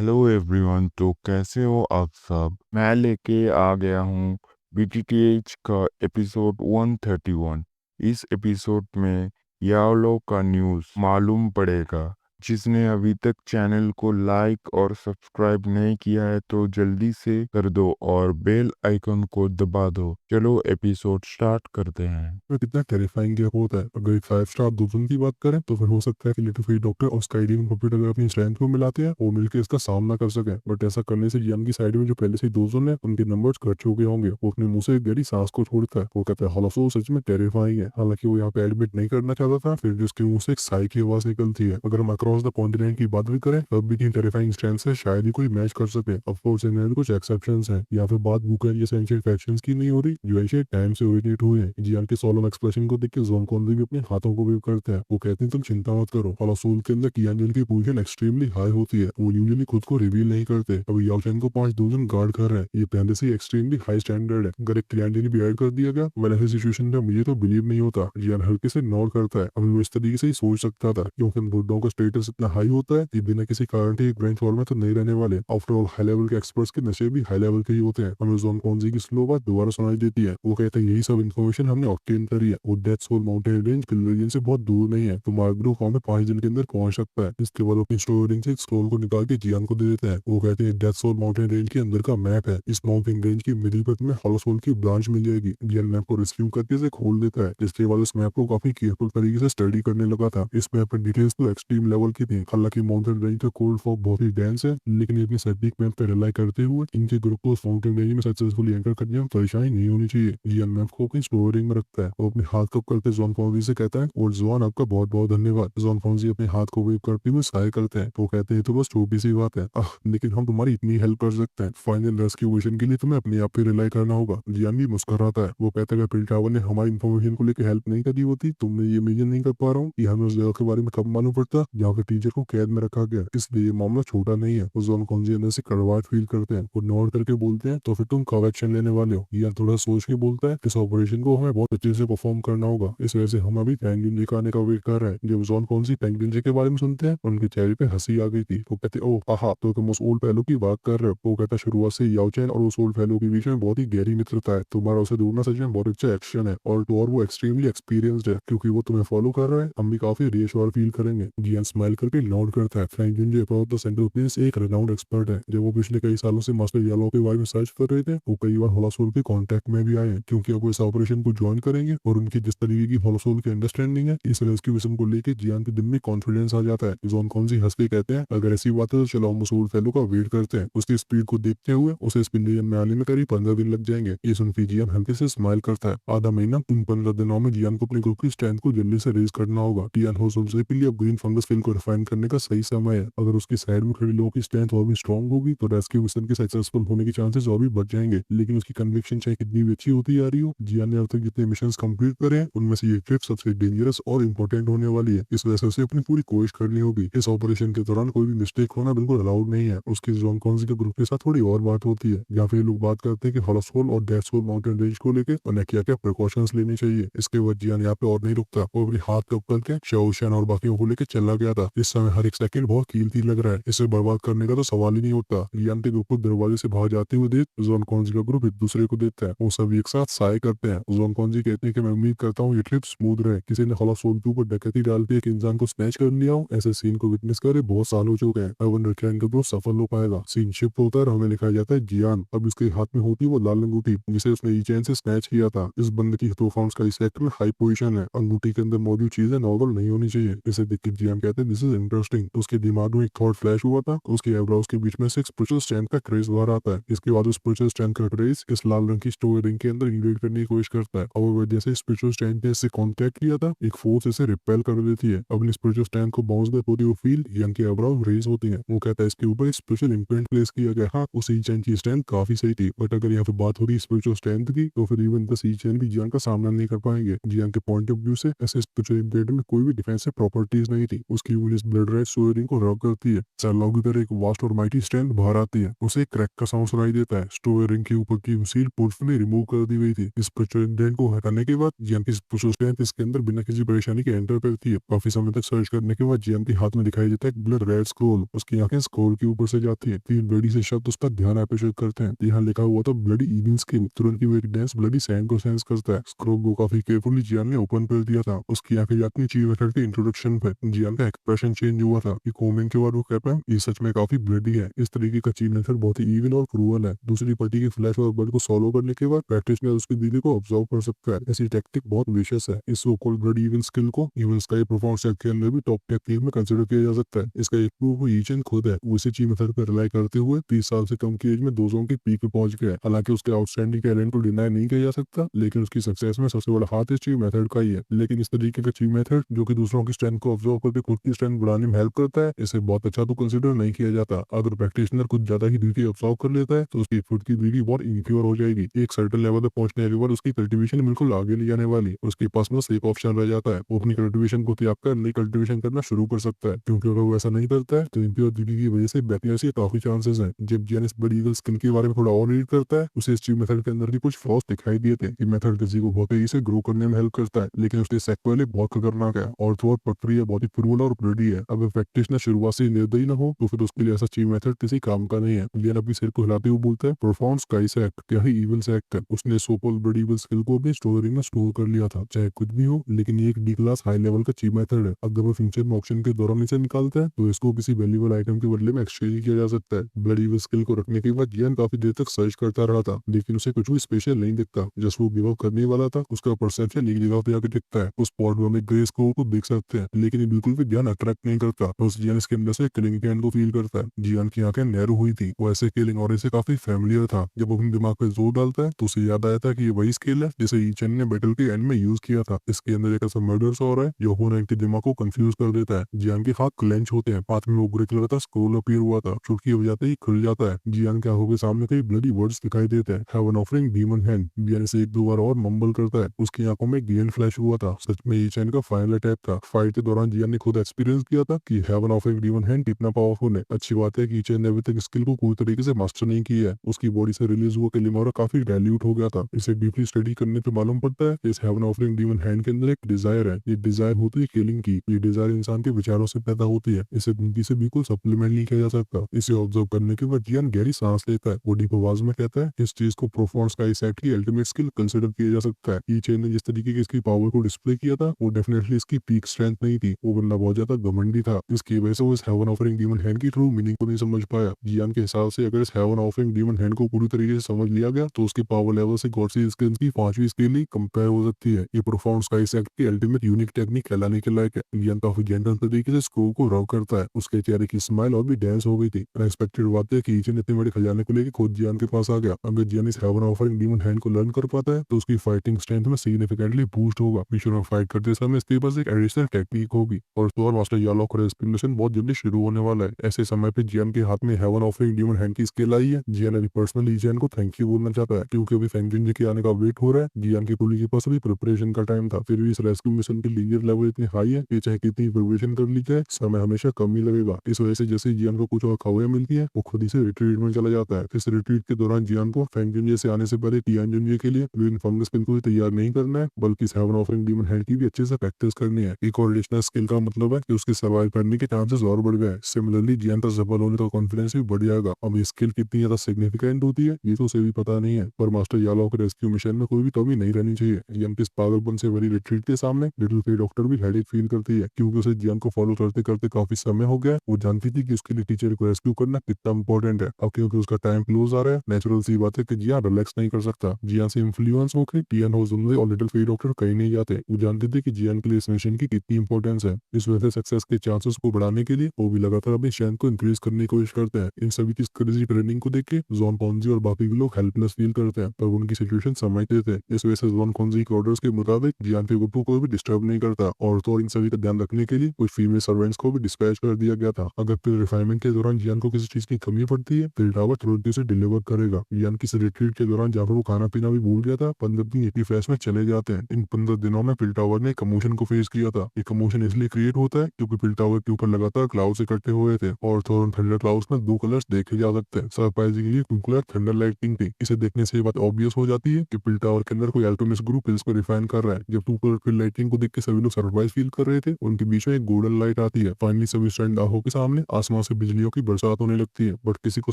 Hello everyone. तो कैसे हो आप सब। मैं लेके आ गया हूँ बीटीटीएच का एपिसोड 131। इस एपिसोड में यालो का न्यूज़ मालूम पड़ेगा। जिसने अभी तक चैनल को लाइक और सब्सक्राइब नहीं किया है तो जल्दी से कर दो और बेल आइकन को दबा दो। चलो एपिसोड स्टार्ट करते हैं। में कितना टेरिफाइंग गैप होता है। अगर एक 5 स्टार दूसरों की बात करें तो फिर हो सकता है कि लिटिल फीट डॉक्टर और स्काईडीन कंप्यूटर अगर अपनी स्ट्रेंथ को मिलाते हैं वो मिलकर इसका सामना कर सके। बट ऐसा करने से जियान की साइड में जो पहले से ही दो जोन है उनके नंबर्स घट चुके होंगे। वो अपने मुंह से एक गहरी सांस को छोड़ता है। वो कहता है हालांकि वो सच में टेरिफाइंग है। हालांकि वो यहाँ पे एडमिट नहीं करना चाहता था। फिर भी उसके मुंह से एक साई की आवाज निकलती है। अगर हम अक्रॉस द कॉन्टिनेंट की बात भी करें तब भी इतनी टेरिफाइंग स्ट्रेंथ से शायद ही कोई मैच कर सके। ऑफकोर्स इनमें भी कुछ एक्सेप्शंस हैं। या फिर बात वुकन या एंशिएंट फैक्शंस की नहीं हो रही जो एंशिएंट टाइम से ओरिजिनेट हुए हैं। जियान के सोलम एक्सप्रेशन को देख के जोन कॉन्जी भी अपने हाथों को वेव करते हैं। वो कहते हैं तुम चिंता मत करो। हॉलोसोल के अंदर कियान की पोजीशन एक्सट्रीमली हाई होती है। वो यूजुअली खुद को रिवील नहीं करते। अभी याओचेन को 5 दूजन गार्ड कर रहे हैं। ये पहले से एक्सट्रीमली हाई स्टैंडर्ड है। अगर एक क्लियांटिनी भी ऐड कर दिया गया वैसे ऐसी सिचुएशन में मुझे तो बिलीव नहीं होता। जियान हल्के से नॉड करता है। अभी वो इस तरीके से ही सोच सकता था क्योंकि उन बुड्ढों का स्टेटस इतना हाई होता है कि बिना किसी कारण के ग्रैंड फॉल में तो नहीं रहने वाले। आफ्टर ऑल हाई लेवल के एक्सपर्ट्स के नशे भी हाई लेवल के ही होते हैं। हमें जोन कॉन्जी की स्लो बात दोबारा सुनाई देती है। वो कहते हैं यही सब इन्फॉर्मेशन हमने ऑब्टेन करी है। वो डेथ सोल माउंटेन रेंज पिलवेरियन से बहुत दूर नहीं है। तो मार्गरो फॉर्म में 5 दिन के अंदर पहुंच सकता है। इसके बाद वो अपनी स्टोरिंग से एक स्क्रोल को निकाल के जियान को दे देता है। वो कहते हैं डेथ सोल माउंटेन रेंज के अंदर का मैप है। इस माउंटेन रेंज की मिडिल पर में हॉलो सोल की ब्रांच मिल जाएगी। जियान मैप को रिस्क्यू करके इसे खोल देता है। जिसके बाद उस मैप को काफी केयरफुल तरीके से स्टडी करने लगा था। इस मैप पर डिटेल्स तो एक्सट्रीम लेवल की थी। हालांकि माउंटेन रेंज का कोल्ड फॉग बहुत ही डेंस है लेकिन ये अपनी सटीक मैप पर रिलाई करते हुए इनके ग्रुप को उस माउंटेन रेंज में सक्सेसफुली एंकर करने में परेशानी नहीं होनी चाहिए। जियान मैप को अपनी स्टोरिंग में रखता है। वो अपने हाथ कप करते जॉन फॉन्जी से कहता है और जॉन आपका बहुत बहुत धन्यवाद। जॉन फॉन्जी अपने हाथ को वेव करते हुए सहाय करते हैं। वो कहते हैं तो बस छोटी सी बात है लेकिन हम तुम्हारी इतनी हेल्प कर सकते हैं। फाइनल रेस्क्यू मिशन के लिए तुम्हें अपने आप पे रिलाई करना होगा। जियान भी मुस्कुराता है। वो कहता है अगर टावर ने हमारी इन्फॉर्मेशन को लेकर हेल्प नहीं करी होती तो मैं ये इमेजिन नहीं कर पा रहा हूँ कि हमें उस जगह के बारे में कब मालूम पड़ता जहाँ पे टीचर को कैद में रखा गया। इसलिए ये मामला छोटा नहीं है। वो जॉन फॉन्जी अंदर से कड़वाहट फील करते हैं। वो नॉड करके बोलते हैं तो फिर तुम कब एक्शन लेने वाले हो। या थोड़ा सोच के बोलता है इस ऑपरेशन को हमें बहुत अच्छे से परफॉर्म करना होगा। इस वजह से हम अभी पेंगुइन जी का आने का वेट कर रहे हैं। जब जॉन कौन सी पेंगुइन जी के बारे में सुनते हैं उनके चेहरे पे हंसी आ गई थी। वो कहते ओह आहा तो तुम उस ओल्ड फेलो की बात कर रहे हो। वो कहता शुरुआत से याओचेन और उस ओल्ड फेलो के बीच में बहुत ही गहरी मित्रता है। तुम्हारा उसे ढूंढना सच में बहुत अच्छा एक्शन है और तो और वो एक्सट्रीमली एक्सपीरियंस्ड है क्योंकि वो तुम्हें फॉलो कर रहा है। हम भी काफी रियश्योर फील करेंगे। जियान स्माइल करके नॉड करता है। Franklin ji about the central place एक रेनाउंड एक्सपर्ट है। जब वो पिछले कई सालों से मास्टर यालो के बारे में सर्च कर रहे थे वो कई बार होलासोल के कांटेक्ट में भी आए हैं क्योंकि अब वो इस ऑपरेशन को ज्वाइन करेंगे और उनकी जिस तरीके की होलोसोल की अंडरस्टैंडिंग है इस रेस्क्यू मिशन को लेके जियान के दिल में कॉन्फिडेंस आ जाता है। जॉन कॉन्जी हंस के कहते हैं अगर ऐसी बात है तो चलो हम उस ओल्ड फेलो का वेट करते हैं। उसकी स्पीड को देखते हुए उसे स्पिन में आने में करीब 15 दिन लग जाएंगे। ये सुन के जियान हल्के से स्माइल करता है। आधा महीना इन 15 दिनों में जियान को अपने ग्रुप की स्ट्रेंथ को जल्दी से रेज करना होगा। टियान होसोल से के लिए अब ग्रीन फंगस फिल को रिफाइन करने का सही समय है। अगर उसकी साइड में खड़े लोगों की स्ट्रेंथ और भी स्ट्रॉन्ग होगी तो रेस्क्यू मिशन के सक्सेसफुल होने के चांसेस और भी बढ़ जाएंगे। लेकिन उसकी कन्विक्शन चाहे कितनी भी अच्छी होती जा रही हो जियान ने अब तक जितने मिशन कंप्लीट करे हैं उनमें से ये ट्रिप सबसे डेंजरस और इम्पोर्टेंट होने वाली है। इस वजह से उसे अपनी पूरी कोशिश करनी होगी। इस ऑपरेशन के दौरान कोई भी मिस्टेक होना बिल्कुल अलाउड नहीं है। उसकी जॉन कॉन्जी के ग्रुप के साथ थोड़ी और बात होती है जहाँ पे लोग बात करते हैं कि हॉलोसोल और डेथ सोल माउंटेन रेंज को लेकर उन्हें क्या क्या प्रिकॉशंस लेनी चाहिए। इसके बाद जियान यहाँ पे और नहीं रुकता। वो अपने हाथ कप करके शाओशियान और बाकियों को लेकर चला गया था। इस समय हर एक सेकंड बहुत कीमती लग रहा है। इसे बर्बाद करने का तो सवाल ही नहीं उठता। जियान के ग्रुप को दरवाजे से बाहर जाते हुए देख जॉन कॉन्जी का ग्रुप एक दूसरे को देखता है। वो सभी एक साथ साय करते हैं। जॉन कॉन्जी कहते हैं कि मैं उम्मीद करता हूँ ये ट्रिप स्मूथ रहे। किसी ने हॉलोसोल के ऊपर डकैती डाल के एक इंसान को स्नैच कर लिया हो ऐसे सीन को विटनेस करे बहुत साल हो चुके हैं। अब रिटर्न का ग्रुप सफल हो पाएगा। सीन शिफ्ट होता है और हमें लिखाया जाता है जियान अब इसके हाथ में होती है वो लाल अंगूठी जिसे उसने ई चैन से स्नैच किया था। इस बंदे की तूफान का इस सेक्टर में हाई पोजीशन है। अंगूठी के अंदर मौजूद चीजें नॉर्मल नहीं होनी चाहिए। इसे देख के जियान कहते हैं दिस इज इंटरेस्टिंग। उसके दिमाग में एक थॉट फ्लैश हुआ था। उसके एब्राउज के बीच में से एक स्पिरिचुअल स्ट्रेंथ का क्रेज बाहर आता है। इसके बाद उस स्पिरिचुअल स्ट्रेंथ का क्रेज इस लाल रंग की स्टोर रिंग के अंदर इन्वेट करने की कोशिश करता है और जैसे स्पिरिचुअल स्ट्रेंथ ने इससे कॉन्टेक्ट किया था एक फोर्स इसे रिपेल कर देती है। अपनी स्पिरिचुअल स्ट्रेंथ को बाउंस दे पूरी वो फील यंग के एब्राउज रेज होती है। वो कहता है इसके ऊपर एक स्पेशल इम्प्रिंट प्लेस किया गया। हाँ उस ई चैन की स्ट्रेंथ काफी सही थी बट अगर यहाँ पे बात हो रही है स्पिरिचुअल स्ट्रेंथ की तो फिर इवन द ई चैन भी जियान का सामना नहीं कर पाएंगे। जियान के पॉइंट ऑफ व्यू से ऐसे स्पिरिचुअल इम्प्रिंट में कोई भी डिफेंसिव प्रॉपर्टीज नहीं थी। उसकी ल्यूमिनस ब्लड रेड स्टोरिंग को रब करती है। सैलॉग की तरह एक वास्ट और माइटी स्ट्रेंथ बाहर आती है। उसे एक क्रैक का साउंड सुनाई देता है। स्टोरिंग के ऊपर की सील पुल्फ ने रिमूव कर दी गई थी। इस प्रेसिडेंट को हटाने के बाद जियान की स्ट्रेंथ इसके अंदर बिना किसी परेशानी के एंटर करती है। काफी समय तक सर्च करने के बाद जियान के हाथ में दिखाई देता है एक ब्लड रेड स्क्रोल। उसकी आंखें स्क्रोल के ऊपर से जाती है। 3 ब्लडी से शब्द उस पर ध्यान आकर्षित करते हैं। यहाँ लिखा हुआ था ब्लडी इविल स्किन। तुरंत की वीकनेस ब्लडी सैंड को सेंस करता है। स्क्रोल को काफी केयरफुली जियान ने ओपन कर दिया था। उसकी आंखें जाती ची मेथड के इंट्रोडक्शन पर। जियान का एक्सप्रेशन चेंज हुआ था कि कोमिंग के बाद वो कहता है ये सच में काफी ब्लडी है। इस तरीके का ची मेथड बहुत ही इविल और क्रूअल है। दूसरी पार्टी की फ्लैश और ब्लड को सॉलो करने के बाद प्रैक्टिशनर उसकी दीदी को ऑब्जर्व कर सकता है। ऐसी टेक्निक बहुत विशेष है। इस so called blood evil skill को इवन स्काई परफॉर्मेंस चेक के अंदर भी टॉप टेक्निक में कंसिडर किया जा सकता है। इसका एक प्रूफ ईचन खुद है। वो इसी ची मेथड पर रिलाई करते हुए 30 साल से कम की एज में दोस्तों की पीक पे पहुंच गया है। हालांकि उसके आउटस्टैंडिंग टैलेंट को डिनाई नहीं किया जा सकता, लेकिन उसकी सक्सेस में सबसे बड़ा हाथ इस ची मेथड का ही है। लेकिन इस तरीके का ची मेथड जो कि दूसरों की स्ट्रेंथ को ऑब्जर्व करके खुद की स्ट्रेंथ बढ़ाने में हेल्प करता है, इसे बहुत अच्छा तो कंसिडर नहीं किया जाता। अगर प्रैक्टिशनर कुछ ज्यादा ही ड्यूटी ऑब्जर्व कर लेता है तो उसकी खुद की ड्यूटी बहुत इनफ्योर हो जाएगी। एक सर्टेन लेवल तक पहुंचने के बाद उसकी कल्टीवेशन बिल्कुल आगे नहीं जाने वाली। उसके पास बस एक ऑप्शन रह जाता है, वो अपनी कल्टीवेशन को त्याग कर नई कल्टीवेशन करना शुरू कर सकता है। क्योंकि अगर वो ऐसा नहीं करता है तो इनप्योर ड्यूटी की वजह से बैकलैश के काफी चांसेस हैं। जब जियान इस बड़ी ईगल स्किल के बारे में थोड़ा और रीड करता है, उसे इस मेथड के अंदर भी कुछ फ्लॉज दिखाई दिए थे। ये मेथड किसी को बहुत तेजी से ग्रो करने में हेल्प करता है, लेकिन उसके सेक्वेल बहुत खतरनाक है और तो और प्रक्रिया बहुत ही क्रूअल और ब्लडी है। अगर प्रैक्टिशनर शुरुआत से निर्दयी न हो तो फिर उसके लिए ऐसा ची मेथड किसी काम का नहीं है। जियान अपनी सिर को हिलाते हुए बोलता है परफॉर्म्स गाइस एक्ट, क्या ही इविल से एक्ट है। उसने सोपोल ब्लडी इविल स्किल को भी स्टोरी में स्टोर कर लिया था। चाहे कुछ भी हो, लेकिन ये एक डी क्लास हाई लेवल का ची मेथड है। अगर वो फ्यूचर में ऑप्शन के दौरान इसे निकालता है तो इसको किसी वैल्यूएबल आइटम के बदले में एक्सचेंज किया जा सकता है। ब्लडी इविल स्किल को रखने के बाद जियान काफी देर तक सर्च करता रहा था, लेकिन उसे कुछ भी स्पेशल नहीं दिखता। जस्ट वो गिव अप करने वाला था, उसका परसेप्शन एक जगह पे आके टिकता है। उस पॉट में हम एक ग्रे स्कोर को देख सकते हैं, लेकिन ये बिल्कुल भी ध्यान अट्रैक्ट नहीं करता। बस जियान इसके अंदर से किलिंग के एंड को फील करता है। जियान की आंखें नैरो हुई थी। वो ऐसे किलिंग और इसे काफी फेमिलियर था। जब वो अपने दिमाग पे जोर डालता है तो उसे याद आया था कि ये वही स्किल है जिसे ईचन ने बैटल के एंड में यूज किया था। इसके अंदर एक ऐसा मर्डर हो रहा है जो ओपोनेंट के दिमाग को कंफ्यूज कर देता है। जियान के हाथ क्लेंच होते हैं। हाथ में वो ग्रे कलर का स्क्रोल अपीयर हुआ था, चुटकी बजाते ही खुल जाता है। जियान के आंखों के सामने कई ब्लडी वर्ड्स दिखाई देते हैं। Heaven offering demon hand. जियान इसे एक दो बार और मम्बल करता है। उसकी आंखों में ग्रीन फ्लैश हुआ था। सच में ईचन का फाइनल अटैक था। फाइट के दौरान जियान ने खुद एक्सपीरियंस किया था कि हेवन ऑफरिंग डीमन हैंड कितना पावरफुल है। अच्छी बात है कि ईचन ने अभी तक स्किल को पूरी तरीके से मास्टर नहीं किया है। उसकी बॉडी से रिलीज हुआ किलिमोरा काफी डायल्यूट हो गया था। इसे डीपली स्टडी करने पे मालूम पड़ता है कि इस हेवन ऑफरिंग डीमन हैंड के अंदर एक डिजायर है। ये डिजायर होती है किलिंग की। ये डिजायर इंसान के विचारों से पैदा होती है। इसे जिंदगी से बिल्कुल सप्लीमेंट नहीं किया जा सकता। इसे ऑब्जर्व करने के बाद जियान गहरी सांस लेता है। वो डीप आवाज में कहता है इस चीज को परफॉर्मेंस का इस एक्ट की अल्टीमेट स्किल कंसिडर किया जा सकता है। ईचन ने जिस तरीके की इसकी पावर को डिस्प्ले किया था वो डेफिनेटली इसकी पीक स्ट्रेंथ नहीं थी। वो बंदा बहुत ज्यादा घमंडी था। इसकी वजह से वो इस हेवन ऑफरिंग डीमन हैंड की ट्रू मीनिंग को नहीं समझ पाया। जियान के हिसाब से अगर इस हेवन ऑफरिंग डीमन हैंड को पूरी तरीके से समझ लिया गया तो उसकी पावर लेवल से गॉड स्किल्स की 5वीं स्किल ही कंपेयर हो सकती है। ये परफॉर्मेंस का इस एक्ट की अल्टीमेट यूनिक टेक्निक कहलाने के लायक है। जियान काफी जेंटल तरीके से स्क्रू को रब करता है। उसके चेहरे की स्माइल और भी डांस हो गई थी। अनएक्सपेक्टेड बात है कि ईचन इतने बड़े खजाने को लेकर खुद जियान के पास आ गया। अगर जियान इस हेवन ऑफरिंग डीमन हैंड को लर्न कर पाता है तो उसकी फाइटिंग स्ट्रेंथ में सिग्निफिकेंटली बूस्ट होगा। मिशन में फाइट करते समय इसके पास एक एडिशनल टेक्निक होगी और तो और मास्टर यालॉक और एक्सप्लेनेशन बहुत जल्दी शुरू होने वाला है। ऐसे समय पे जियान के हाथ में हेवन ऑफरिंग डीमन हैंड की स्किल आई है। जियान अभी पर्सनली जियान को थैंक यू बोलना चाहता है क्योंकि अभी फेंगजिन के आने का वेट हो रहा है। जियान की कुली के पास अभी प्रिपरेशन का टाइम था। फिर भी इस रेस्क्यू मिशन की डेंजर लेवल इतनी हाई है कि चाहे कितनी प्रिपरेशन कर ली जाए समय हमेशा कम ही लगेगा। इस वजह से जैसे जियान को कुछ और खबरें मिलती है वो खुद ही से रिट्रीट में चला जाता है। इस रिट्रीट के दौरान जियान को फेंगजिन से आने से पहले टियानजिन के लिए ग्रीन फंगस पिन को ही तैयार नहीं करना है, बल्कि हेवन ऑफरिंग डीमन हैंड की भी अच्छे से प्रैक्टिस करनी है। एक और एडिशनल स्किल का मतलब है कि उसके सर्वाइव करने के चांसेस और बढ़ गए। सिमिलरली जियान का सफल होने का कॉन्फिडेंस भी बढ़ जाएगा। अब ये स्किल कितनी ज्यादा सिग्निफिकेंट होती है ये तो उसे भी पता नहीं है, पर मास्टर यालॉक के रेस्क्यू मिशन में कोई भी कमी नहीं रहनी चाहिए। जियान के इस पागलपन से भरी रिट्रीट के सामने लिटिल फेरी डॉक्टर भी हेडेक फील करती है क्योंकि उसे जियान को फॉलो करते करते काफी समय हो गया है। वो जानती थी कि उसके लिए टीचर को रेस्क्यू करना कितना इंपॉर्टेंट है। अब क्योंकि उसका टाइम क्लोज आ रहा है, नेचुरल सी बात है कि जियान रिलैक्स नहीं कर सकता। जियान से इन्फ्लुएंस होकर टियान होजुनवे और लिटिल फेरी डॉक्टर कहीं नहीं जाते। वो जानते थे कि जियान के लिए इस मिशन की कितनी इंपॉर्टेंस है। इस वजह से सक्सेस के चांसेस को बढ़ाने के लिए वो भी लगातार अपनी स्ट्रेंथ को इंक्रीज करने की कोशिश करते हैं। इन सभी की क्रेजी ट्रेनिंग को देख के जॉन कॉन्जी और बाकी के लोग हेल्पलेस फील करते हैं, पर उनकी सिचुएशन समझते थे। इस वजह से जॉन कॉन्जी के ऑर्डर्स के मुताबिक जियान के ग्रुप को भी डिस्टर्ब नहीं करता और तो और इन सभी का ध्यान रखने के लिए कुछ फीमेल सर्वेंट्स को भी डिस्पैच कर दिया गया था। अगर फिर रिफाइनमेंट के दौरान जियान को किसी चीज की कमी पड़ती है फिर टावर तुरंत उसे डिलीवर करेगा। जियान की रिट्रीट के दौरान जहाँ पर वो खाना पीना भी भूल गया था 15 दिन इतनी फ्लैश में चले जाते हैं। इन 15 दिनों में फिल टावर ने कमोशन को फेस किया था। ये कमोशन इसलिए क्रिएट होता है क्योंकि पिल टावर के ऊपर लगातार क्लाउड्स इकट्ठे हुए थे और थोर थंडर क्लाउड्स में 2 कलर्स देखे जा सकते हैं। Surprisingly blue colour thunder lightning थी। इसे देखने से ये बात ऑब्वियस हो जाती है कि पिल टावर के अंदर कोई अल्केमिस्ट ग्रुप पिल्स को रिफाइन कर रहा है। जब 2 कलर पिल लाइटनिंग को देख के सभी लोग सरप्राइज फील कर रहे थे, उनके बीच में एक गोल्डन लाइट आती है। फाइनली सभी स्टैंड आंखों के सामने आसमान से बिजलियों की बरसात होने लगती है, बट किसी को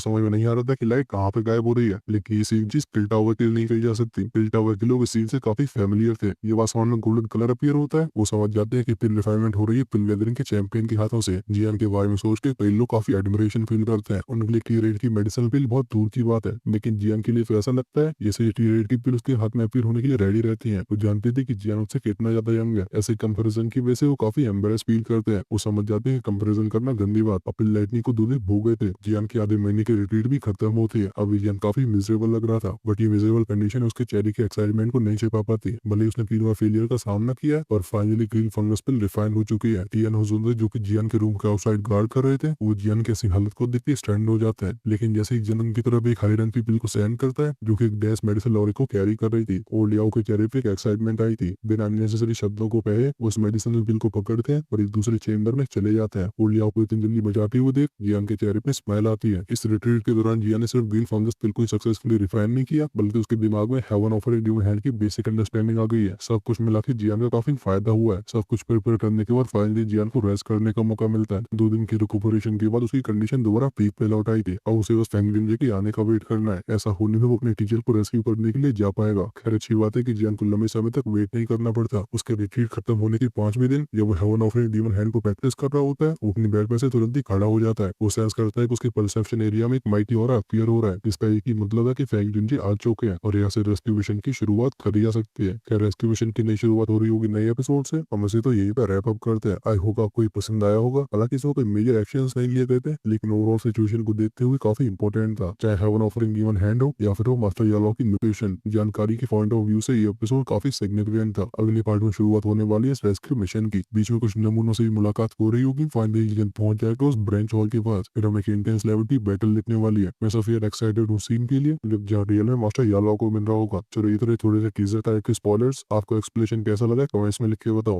समझ में नहीं आ रहा था कि लाइट कहाँ पे गायब हो रही है। लेकिन ये सेम चीज पिल टावर के लिए नहीं कही जा सकती। पिल टावर के लोग इस सीन से काफी फेमिलियर थे। ये आसमान में गोल्डन कलर अपीयर होता है, वो समझ जाते हैं कि पिल रिफाइनमेंट हो रही है पिल गैदरिंग के चैंपियन के हाथों से। जियान के बारे में सोच के कई लोग काफी एडमिरेशन फील करते हैं। उनके लिए टी रेड की मेडिसिन पिल बहुत दूर की बात है, लेकिन जियान के लिए तो ऐसा लगता है जैसे टी रेड की पिल उसके हाथ में अपीयर होने के लिए रेडी रहती है। वो जानते थे कि जियान उससे कितना ज्यादा यंग है। ऐसे कंपेरिजन की वजह से वो काफी एम्बेरस फील करते हैं। वो समझ जाते हैं कंपेरिजन करना गंदी बात। पिल लाइटनिंग को 2 दिन भूल गए थे। जियान के आधे महीने की रिट्रीट भी खत्म होती है। अब जियान काफी मिजरेबल लग रहा था, बट ये मिजरेबल कंडीशन उसके चेहरे के एक्साइटमेंट को नहीं छिपा पाती। भले ही उसने 3 बार फेलियर का सामना किया और फाइनली ग्रीन फंगस पिल रिफाइन हो चुकी है। टियान हुजुंदे जो कि जियान के रूम के आउटसाइड गार्ड कर रहे थे, वो जियान की ऐसी हालत को देख के स्टैंड हो जाता है। लेकिन जैसे ही जियान की तरफ एक हरे रंग की पिल को सेंड करता है जो कि एक डैश मेडिसिन लॉरी को कैरी कर रही थी, और लियाओ के चेहरे पे एक एक्साइटमेंट आई थी। बिना अननेसेसरी शब्दों को कहे उस मेडिसिनल पिल को पकड़ते हैं और एक दूसरे चेंबर में चले जाते हैं। और लियाओ को इतनी जल्दी बचाते हुए देख जियान के चेहरे पे स्माइल आती है। इस रिट्रीट के दौरान जियान ने सिर्फ ग्रीन फंगस पिल को सक्सेसफुली रिफाइन नहीं किया, बल्कि उसके दिमाग में heaven of a dune hand की बेसिक अंडरस्टैंडिंग आ गई है। सब कुछ मिला के जियान का काफी फायदा हुआ है। सब कुछ प्रिपेयर करने के बाद फाइनली जियान को रेस्ट करने का मौका मिलता है। 2 दिन की रिकवरेशन के बाद उसकी कंडीशन दोबारा पीक पे लौट आई थी और उसे बस फैंगलिन के आने का वेट करना है। ऐसा होने में वो अपने टीचर को रेस्क्यू करने के लिए जा पाएगा। खैर अच्छी बात है कि जियान को लंबे समय तक वेट नहीं करना पड़ता। उसके रिट्रीट खत्म होने के 5वें दिन जब वो heaven of a dune hand को प्रैक्टिस कर रहा होता है, वो अपनी बेड पे से तुरंत ही खड़ा हो जाता है। वो सेंस करता है कि उसके परसेप्शन एरिया में एक माइटी ऑरा अपीयर हो रहा है, जिसका एक ही मतलब है कि फैंगलिन जी आ चुके हैं और यहाँ से रेस्क्यू मिशन की शुरुआत करी जा सकती है। क्या रेस्क्यू मिशन की नई शुरुआत हो रही होगी नए एपिसोड से? हम इसे तो यही पर रैप अप करते हैं। आई होप आपको ये पसंद आया होगा। हालांकि इसमें कोई मेजर एक्शंस नहीं लिए गए थे, लेकिन ओवरऑल सिचुएशन को देखते हुए काफी इंपॉर्टेंट था। चाहे हेवन ऑफरिंग गिवन हैंड हो या फिर हो मास्टर यालो की लोकेशन, जानकारी के पॉइंट ऑफ व्यू से ये एपिसोड काफी सिग्निफिकेंट था। अगले पार्ट में शुरुआत होने वाली है इस रेस्क्यू मिशन की। बीच में कुछ नमूनों से भी मुलाकात हो रही होगी। फाइनली जियान पहुंच जाएगा उस ब्रांच हॉल के पास। फिर हमें एक इंटेंस लेवल की बैटल दिखने वाली है। मैं काफी एक्साइटेड हूँ सीन के लिए, जहाँ रियल में मास्टर यालो को मिल रहा होगा। चलो ये तो थोड़े से टीजर टाइप के स्पॉयलर्स। आपको एक्सप्लेनेशन कैसा लगा कमेंट्स में लिख के बताओ।